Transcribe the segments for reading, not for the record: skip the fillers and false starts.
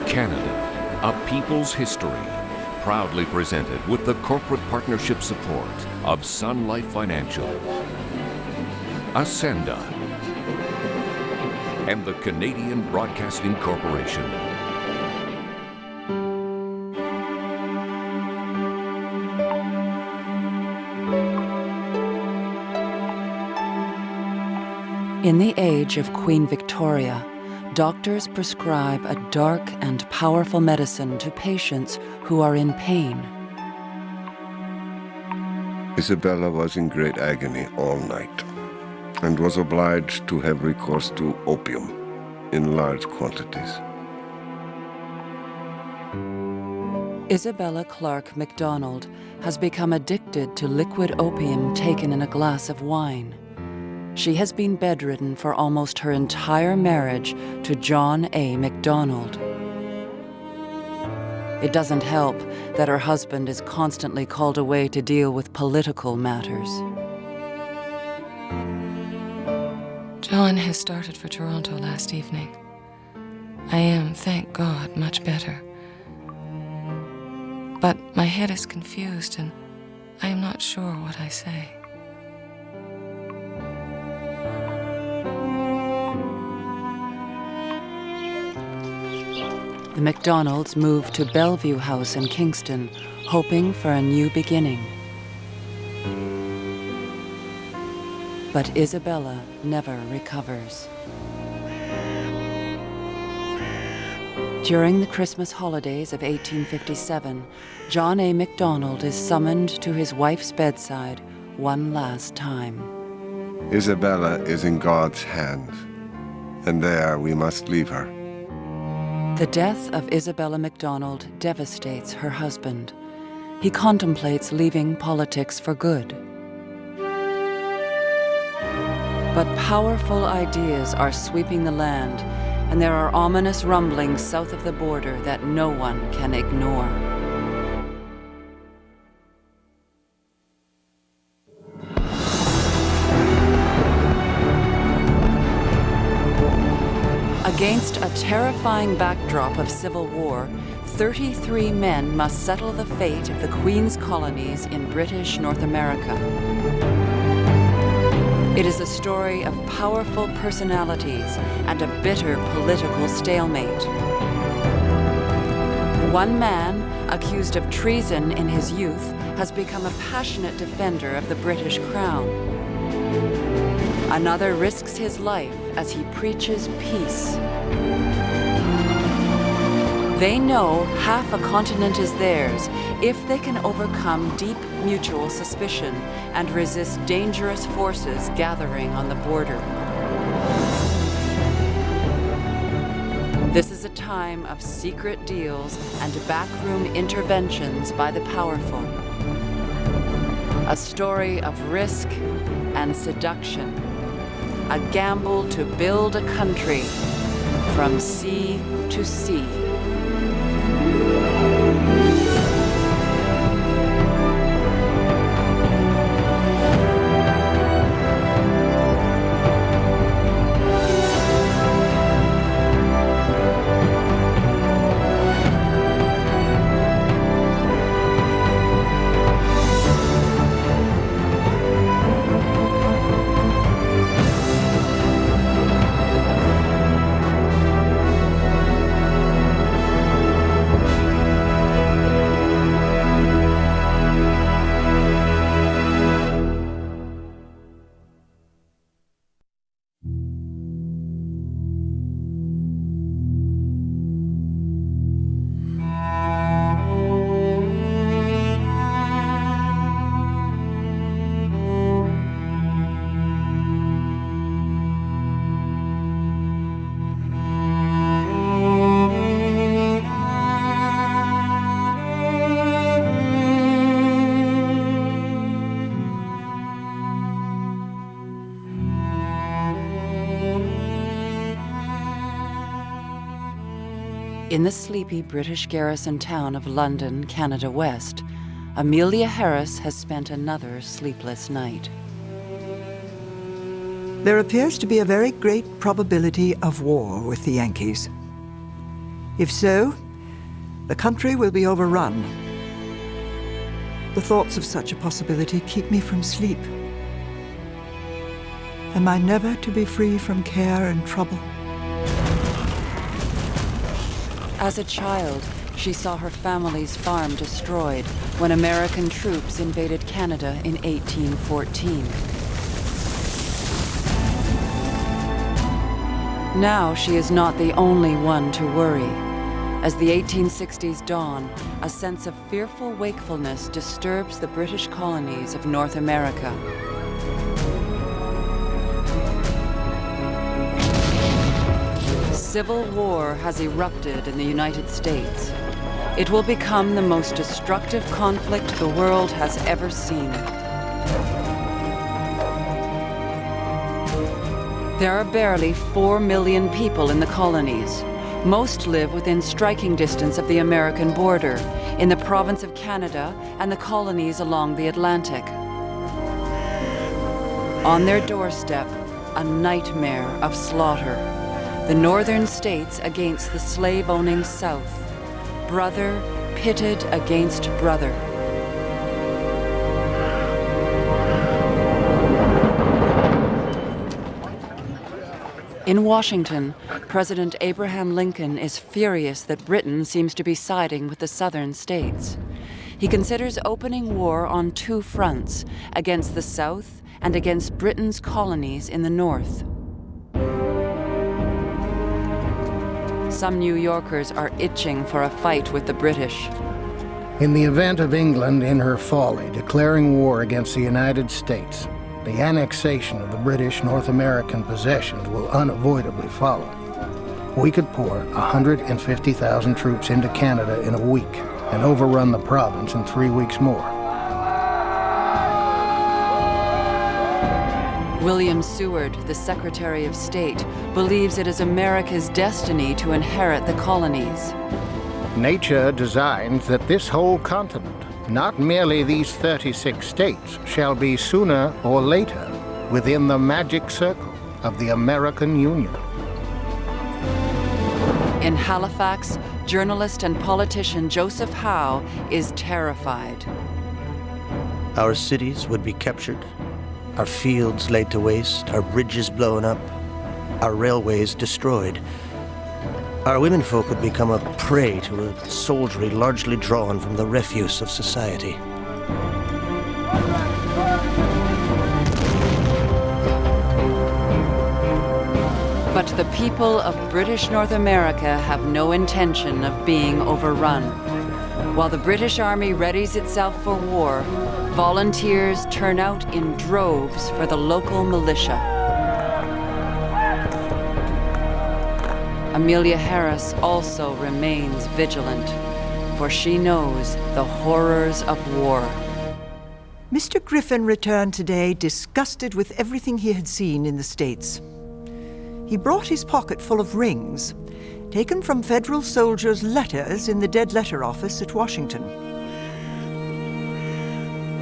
Canada, a people's history, proudly presented with the corporate partnership support of Sun Life Financial, Ascenda, and the Canadian Broadcasting Corporation. In the age of Queen Victoria, doctors prescribe a dark and powerful medicine to patients who are in pain. Isabella was in great agony all night and was obliged to have recourse to opium in large quantities. Isabella Clark MacDonald has become addicted to liquid opium taken in a glass of wine. She has been bedridden for almost her entire marriage to John A. MacDonald. It doesn't help that her husband is constantly called away to deal with political matters. John has started for Toronto last evening. I am, thank God, much better. But my head is confused and I am not sure what I say. The MacDonalds moved to Bellevue House in Kingston, hoping for a new beginning. But Isabella never recovers. During the Christmas holidays of 1857, John A. MacDonald is summoned to his wife's bedside one last time. Isabella is in God's hands, and there we must leave her. The death of Isabella MacDonald devastates her husband. He contemplates leaving politics for good. But powerful ideas are sweeping the land, and there are ominous rumblings south of the border that no one can ignore. Against a terrifying backdrop of civil war, 33 men must settle the fate of the Queen's colonies in British North America. It is a story of powerful personalities and a bitter political stalemate. One man, accused of treason in his youth, has become a passionate defender of the British Crown. Another risks his life as he preaches peace. They know half a continent is theirs if they can overcome deep mutual suspicion and resist dangerous forces gathering on the border. This is a time of secret deals and backroom interventions by the powerful. A story of risk and seduction. A gamble to build a country from sea to sea. In the sleepy British garrison town of London, Canada West, Amelia Harris has spent another sleepless night. There appears to be a very great probability of war with the Yankees. If so, the country will be overrun. The thoughts of such a possibility keep me from sleep. Am I never to be free from care and trouble? As a child, she saw her family's farm destroyed when American troops invaded Canada in 1814. Now she is not the only one to worry. As the 1860s dawn, a sense of fearful wakefulness disturbs the British colonies of North America. Civil war has erupted in the United States. It will become the most destructive conflict the world has ever seen. There are barely 4 million people in the colonies. Most live within striking distance of the American border, in the province of Canada and the colonies along the Atlantic. On their doorstep, a nightmare of slaughter. The northern states against the slave-owning South. Brother pitted against brother. In Washington, President Abraham Lincoln is furious that Britain seems to be siding with the southern states. He considers opening war on 2 fronts, against the South and against Britain's colonies in the North. Some New Yorkers are itching for a fight with the British. In the event of England, in her folly, declaring war against the United States, the annexation of the British North American possessions will unavoidably follow. We could pour 150,000 troops into Canada in a week and overrun the province in 3 weeks more. William Seward, the Secretary of State, believes it is America's destiny to inherit the colonies. Nature designed that this whole continent, not merely these 36 states, shall be sooner or later within the magic circle of the American Union. In Halifax, journalist and politician Joseph Howe is terrified. Our cities would be captured, our fields laid to waste, our bridges blown up, our railways destroyed. Our womenfolk would become a prey to a soldiery largely drawn from the refuse of society. But the people of British North America have no intention of being overrun. While the British Army readies itself for war, volunteers turn out in droves for the local militia. Amelia Harris also remains vigilant, for she knows the horrors of war. Mr. Griffin returned today disgusted with everything he had seen in the States. He brought his pocket full of rings, taken from Federal soldiers' letters in the dead letter office at Washington.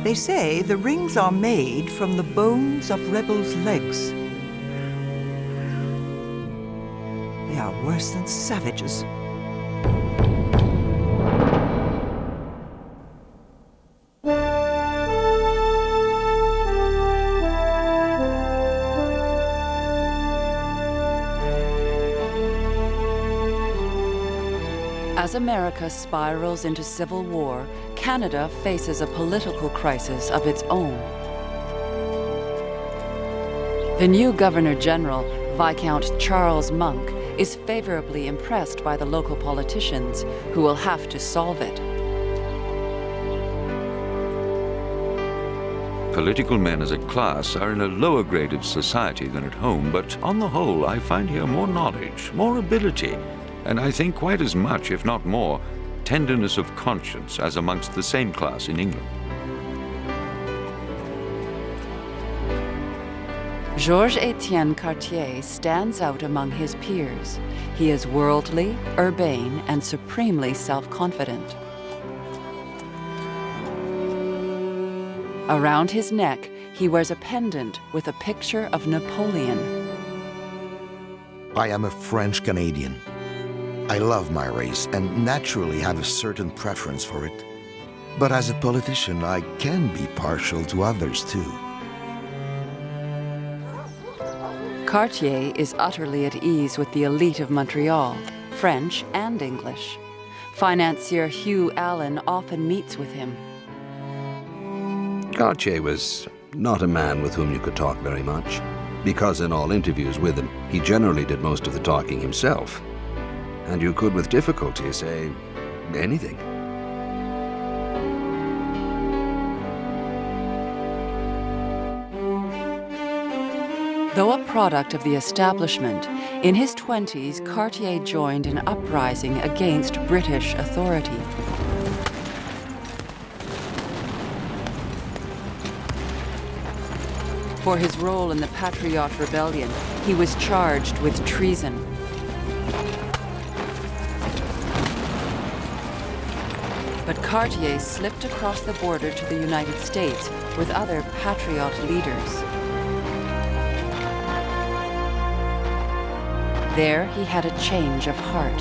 They say the rings are made from the bones of rebels' legs. They are worse than savages. As America spirals into civil war, Canada faces a political crisis of its own. The new Governor-General, Viscount Charles Monk, is favorably impressed by the local politicians, who will have to solve it. Political men as a class are in a lower grade of society than at home, but on the whole I find here more knowledge, more ability, and I think quite as much, if not more, tenderness of conscience as amongst the same class in England. Georges-Étienne Cartier stands out among his peers. He is worldly, urbane, and supremely self-confident. Around his neck, he wears a pendant with a picture of Napoleon. I am a French Canadian. I love my race and naturally have a certain preference for it. But as a politician, I can be partial to others too. Cartier is utterly at ease with the elite of Montreal, French and English. Financier Hugh Allen often meets with him. Cartier was not a man with whom you could talk very much, because in all interviews with him, he generally did most of the talking himself. And you could with difficulty say anything. Though a product of the establishment, in his 20s, Cartier joined an uprising against British authority. For his role in the Patriot Rebellion, he was charged with treason. But Cartier slipped across the border to the United States with other Patriot leaders. There, he had a change of heart.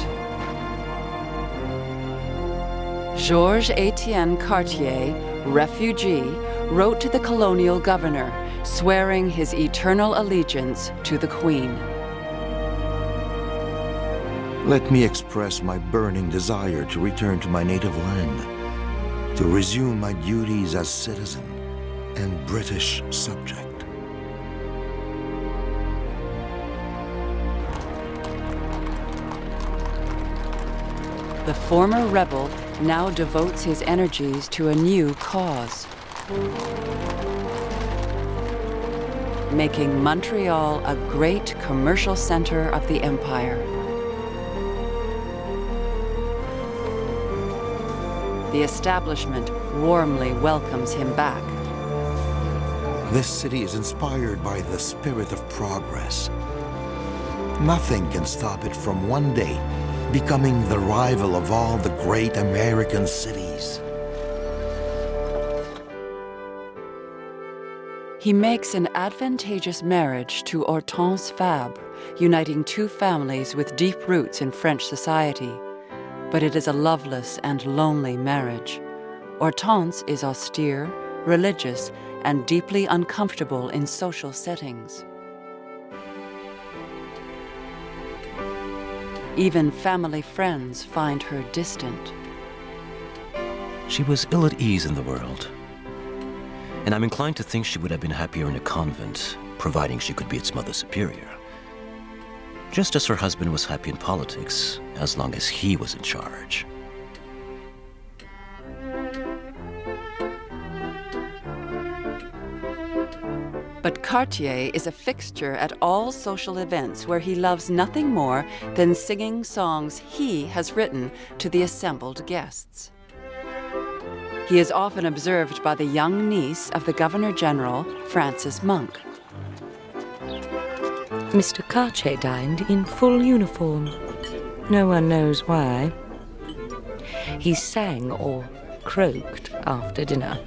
Georges-Étienne Cartier, refugee, wrote to the colonial governor, swearing his eternal allegiance to the Queen. Let me express my burning desire to return to my native land, to resume my duties as citizen and British subject. The former rebel now devotes his energies to a new cause, making Montreal a great commercial center of the empire. The establishment warmly welcomes him back. This city is inspired by the spirit of progress. Nothing can stop it from one day becoming the rival of all the great American cities. He makes an advantageous marriage to Hortense Fabre, uniting two families with deep roots in French society. But it is a loveless and lonely marriage. Hortense is austere, religious, and deeply uncomfortable in social settings. Even family friends find her distant. She was ill at ease in the world, and I'm inclined to think she would have been happier in a convent, providing she could be its mother superior. Just as her husband was happy in politics, as long as he was in charge. But Cartier is a fixture at all social events where he loves nothing more than singing songs he has written to the assembled guests. He is often observed by the young niece of the Governor-General, Francis Monk. Mr. Cartier dined in full uniform. No one knows why. He sang or croaked after dinner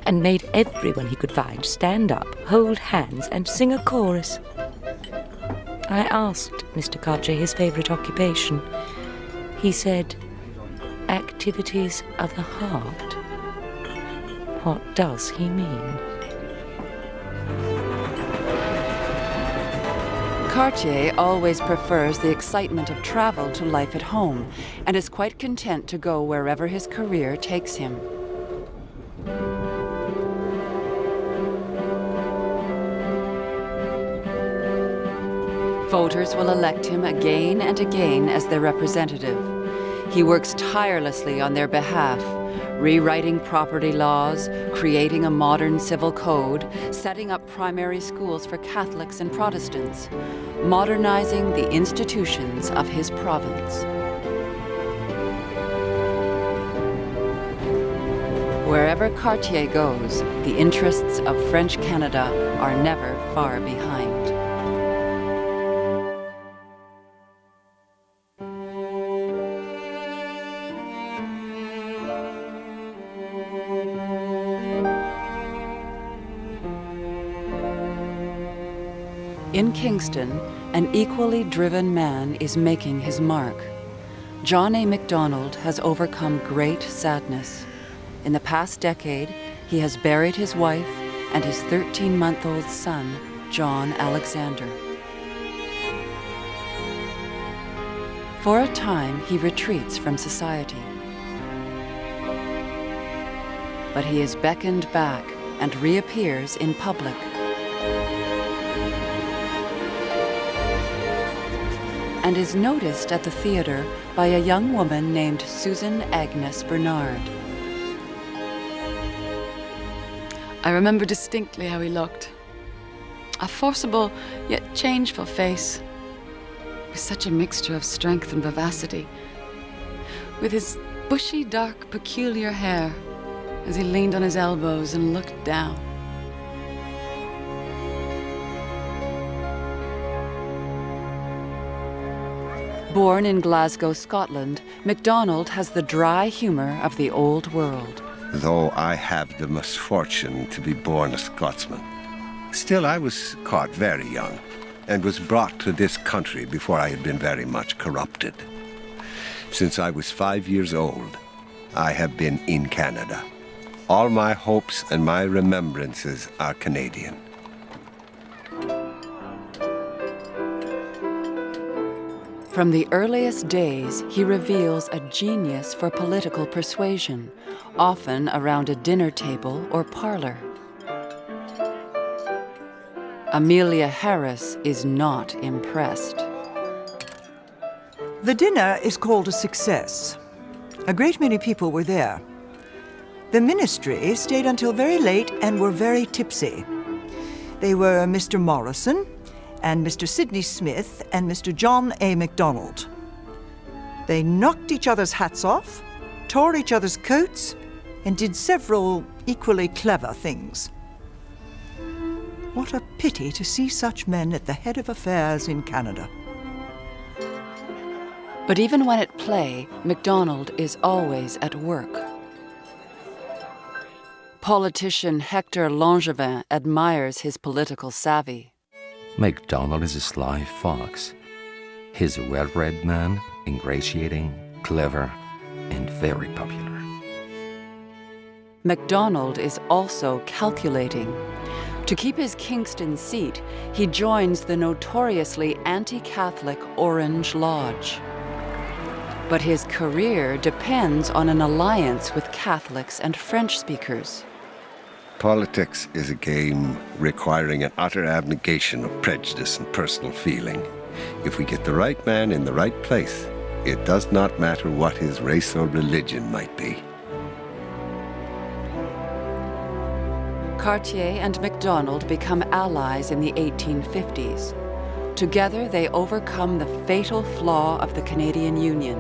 and made everyone he could find stand up, hold hands, and sing a chorus. I asked Mr. Cartier his favorite occupation. He said, activities of the heart. What does he mean? Cartier always prefers the excitement of travel to life at home and is quite content to go wherever his career takes him. Voters will elect him again and again as their representative. He works tirelessly on their behalf, rewriting property laws, creating a modern civil code, setting up primary schools for Catholics and Protestants, modernizing the institutions of his province. Wherever Cartier goes, the interests of French Canada are never far behind. In Kingston, an equally driven man is making his mark. John A. MacDonald has overcome great sadness. In the past decade, he has buried his wife and his 13-month-old son, John Alexander. For a time, he retreats from society. But he is beckoned back and reappears in public. And is noticed at the theater by a young woman named Susan Agnes Bernard. I remember distinctly how he looked. A forcible yet changeful face, with such a mixture of strength and vivacity, with his bushy, dark, peculiar hair as he leaned on his elbows and looked down. Born in Glasgow, Scotland, MacDonald has the dry humor of the old world. Though I have the misfortune to be born a Scotsman, still I was caught very young and was brought to this country before I had been very much corrupted. Since I was 5 years old, I have been in Canada. All my hopes and my remembrances are Canadian. From the earliest days, he reveals a genius for political persuasion, often around a dinner table or parlor. Amelia Harris is not impressed. The dinner is called a success. A great many people were there. The ministry stayed until very late and were very tipsy. They were Mr. Morrison, and Mr. Sidney Smith, and Mr. John A. MacDonald. They knocked each other's hats off, tore each other's coats, and did several equally clever things. What a pity to see such men at the head of affairs in Canada. But even when at play, MacDonald is always at work. Politician Hector Langevin admires his political savvy. MacDonald is a sly fox. He's a well-read man, ingratiating, clever, and very popular. MacDonald is also calculating. To keep his Kingston seat, he joins the notoriously anti-Catholic Orange Lodge. But his career depends on an alliance with Catholics and French speakers. Politics is a game requiring an utter abnegation of prejudice and personal feeling. If we get the right man in the right place, it does not matter what his race or religion might be. Cartier and MacDonald become allies in the 1850s. Together, they overcome the fatal flaw of the Canadian Union,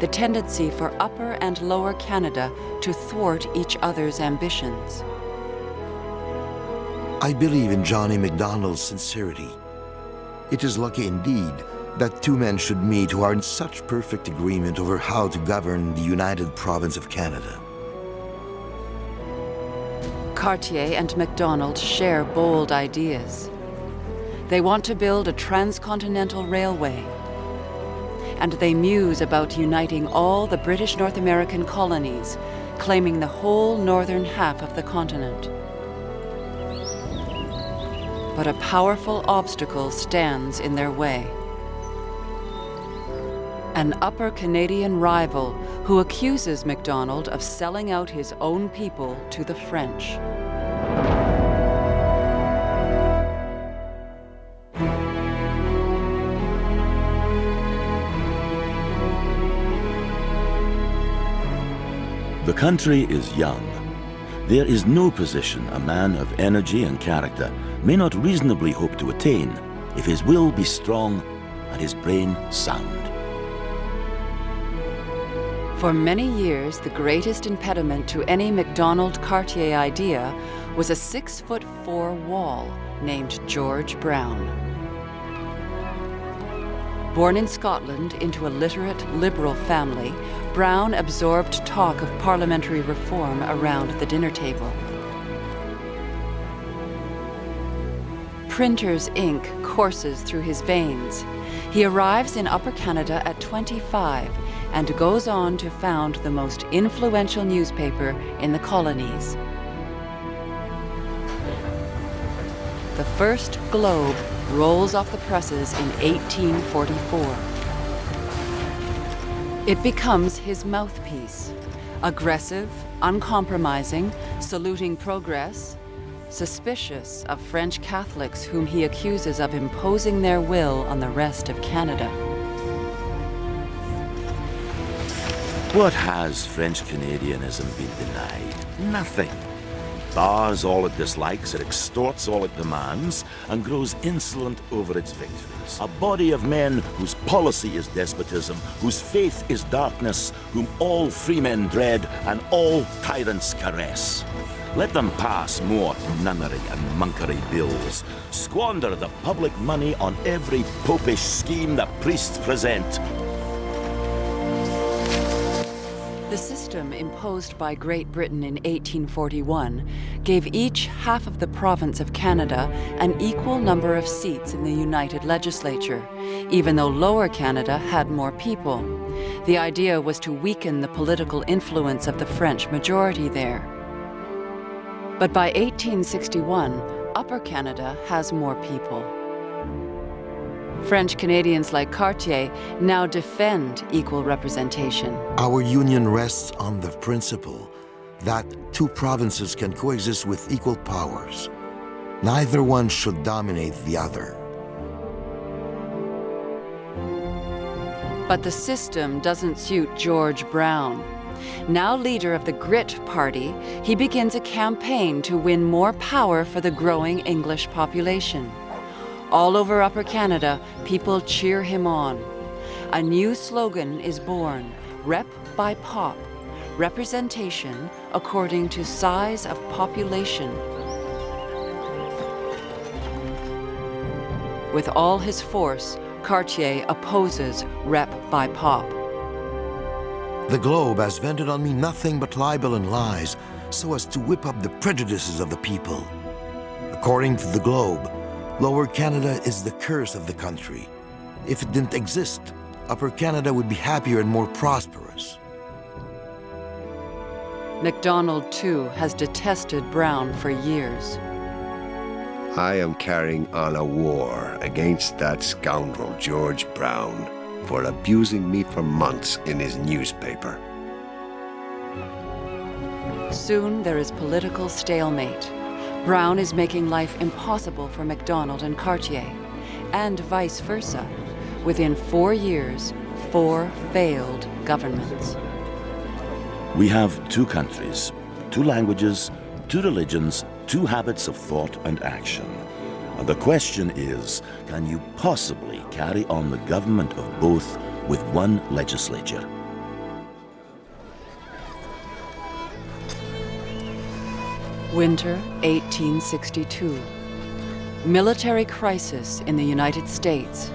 the tendency for Upper and Lower Canada to thwart each other's ambitions. I believe in John A. MacDonald's sincerity. It is lucky indeed that two men should meet who are in such perfect agreement over how to govern the United Province of Canada. Cartier and MacDonald share bold ideas. They want to build a transcontinental railway, and they muse about uniting all the British North American colonies, claiming the whole northern half of the continent. But a powerful obstacle stands in their way. An Upper Canadian rival who accuses MacDonald of selling out his own people to the French. The country is young. There is no position a man of energy and character may not reasonably hope to attain if his will be strong and his brain sound. For many years, the greatest impediment to any MacDonald-Cartier idea was a 6'4" wall named George Brown. Born in Scotland into a literate, liberal family, Brown absorbed talk of parliamentary reform around the dinner table. Printer's ink courses through his veins. He arrives in Upper Canada at 25, and goes on to found the most influential newspaper in the colonies. The first Globe rolls off the presses in 1844. It becomes his mouthpiece, aggressive, uncompromising, saluting progress, suspicious of French Catholics whom he accuses of imposing their will on the rest of Canada. What has French Canadianism been denied? Nothing. Bars all it dislikes, it extorts all it demands, and grows insolent over its victories. A body of men whose policy is despotism, whose faith is darkness, whom all freemen dread and all tyrants caress. Let them pass more nunnery and monkery bills, squander the public money on every popish scheme the priests present. The system imposed by Great Britain in 1841 gave each half of the province of Canada an equal number of seats in the United Legislature, even though Lower Canada had more people. The idea was to weaken the political influence of the French majority there. But by 1861, Upper Canada has more people. French Canadians like Cartier now defend equal representation. Our union rests on the principle that two provinces can coexist with equal powers. Neither one should dominate the other. But the system doesn't suit George Brown. Now leader of the Grit Party, he begins a campaign to win more power for the growing English population. All over Upper Canada, people cheer him on. A new slogan is born, Rep by Pop, representation according to size of population. With all his force, Cartier opposes Rep by Pop. The Globe has vented on me nothing but libel and lies, so as to whip up the prejudices of the people. According to the Globe, Lower Canada is the curse of the country. If it didn't exist, Upper Canada would be happier and more prosperous. MacDonald, too, has detested Brown for years. I am carrying on a war against that scoundrel George Brown for abusing me for months in his newspaper. Soon there is political stalemate. Brown is making life impossible for MacDonald and Cartier, and vice versa. Within 4 years, 4 failed governments. We have 2 countries, 2 languages, 2 religions, 2 habits of thought and action. And the question is, can you possibly carry on the government of both with one legislature? Winter 1862. Military crisis in the United States.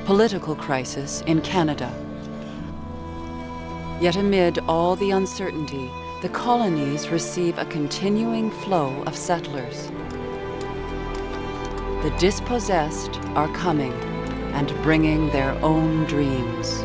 Political crisis in Canada. Yet amid all the uncertainty, the colonies receive a continuing flow of settlers. The dispossessed are coming and bringing their own dreams.